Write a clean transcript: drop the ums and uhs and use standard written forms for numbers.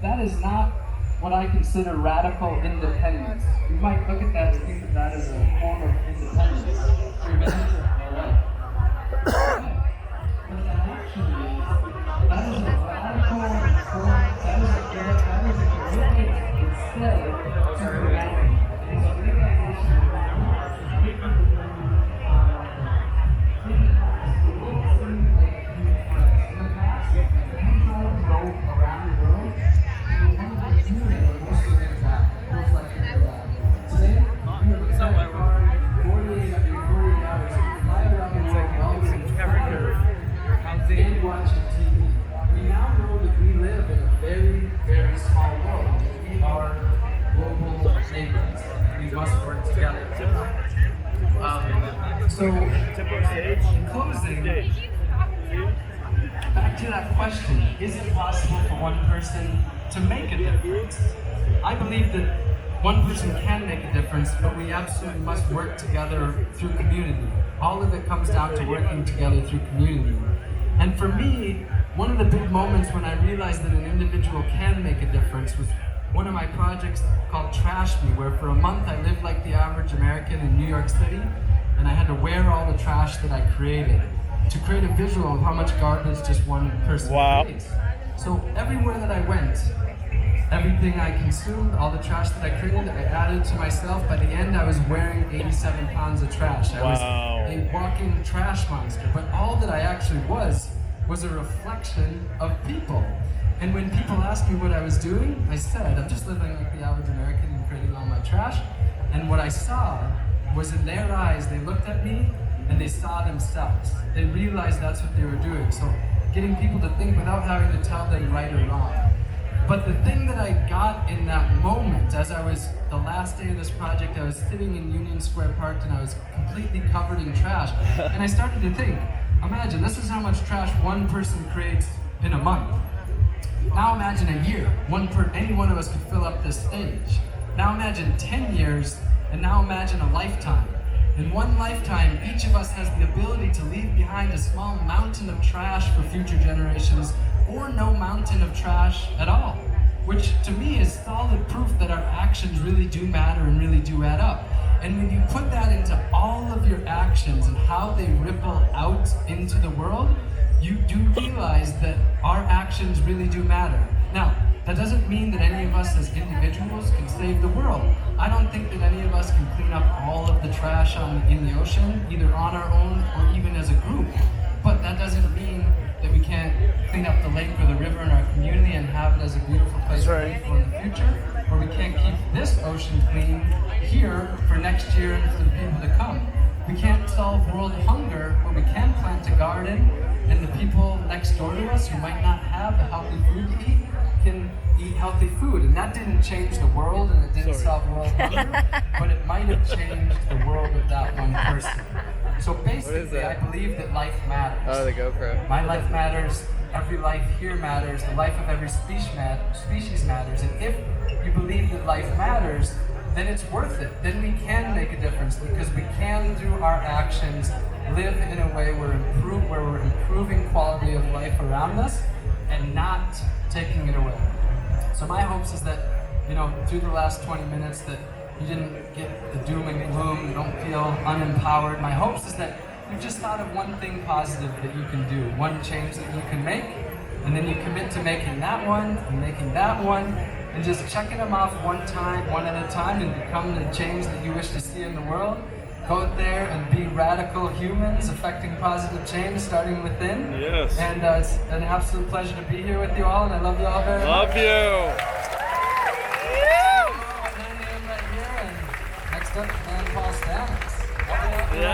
that is not what I consider radical independence. You might look at that and think of that as a form of independence. 3 minutes? All right. What that actually is, that is a radical form, that is a commitment instead to humanity. It's a realization of watching TV. We now know that we live in a very, very small world. We are global neighbors. We must work together. So, in closing, back to that question, is it possible for one person to make a difference? I believe that one person can make a difference, but we absolutely must work together through community. All of it comes down to working together through community. And for me, one of the big moments when I realized that an individual can make a difference was one of my projects called Trash Me, where for a month I lived like the average American in New York City, and I had to wear all the trash that I created to create a visual of how much garbage just one person creates. So everywhere that I went, everything I consumed, all the trash that I created, I added to myself. By the end, I was wearing 87 pounds of trash. I was a walking trash monster. But all that I actually was a reflection of people. And when people asked me what I was doing, I said, I'm just living like the average American and creating all my trash. And what I saw was in their eyes, they looked at me and they saw themselves. They realized that's what they were doing. So getting people to think without having to tell them right or wrong. But the thing that I got in that moment, as I was, the last day of this project, I was sitting in Union Square Park and I was completely covered in trash. And I started to think, imagine, this is how much trash one person creates in a month. Now imagine a year, any one of us could fill up this stage. Now imagine 10 years, and now imagine a lifetime. In one lifetime, each of us has the ability to leave behind a small mountain of trash for future generations, or no mountain of trash at all, which to me is solid proof that our actions really do matter and really do add up. And when you put that into all of your actions and how they ripple out into the world, you do realize that our actions really do matter. Now, that doesn't mean that any of us as individuals can save the world. I don't think that any of us can clean up all of the trash in the ocean, either on our own or even as a group. But that doesn't mean that we can't clean up the lake or the river in our community and have it as a beautiful place for people in the future, or we can't keep this ocean clean here for next year and for the people to come. We can't solve world hunger, but we can plant a garden, and the people next door to us who might not have the healthy food to eat can eat healthy food. And that didn't change the world, and it didn't solve world hunger, but it might have changed the world of that one person. So basically, I believe that life matters. Oh, the GoPro. My life matters. Every life here matters. The life of every species matters. And if you believe that life matters, then it's worth it. Then we can make a difference because we can, through our actions, live in a way where we're improving quality of life around us and not taking it away. So my hopes is that, through the last 20 minutes that you didn't get the doom and gloom, you don't feel unempowered. My hopes is that you've just thought of one thing positive that you can do, one change that you can make, and then you commit to making that one and making that one, and just checking them off one at a time, and become the change that you wish to see in the world. Go out there and be radical humans affecting positive change starting within. Yes. And it's an absolute pleasure to be here with you all, and I love you all very much. Love you.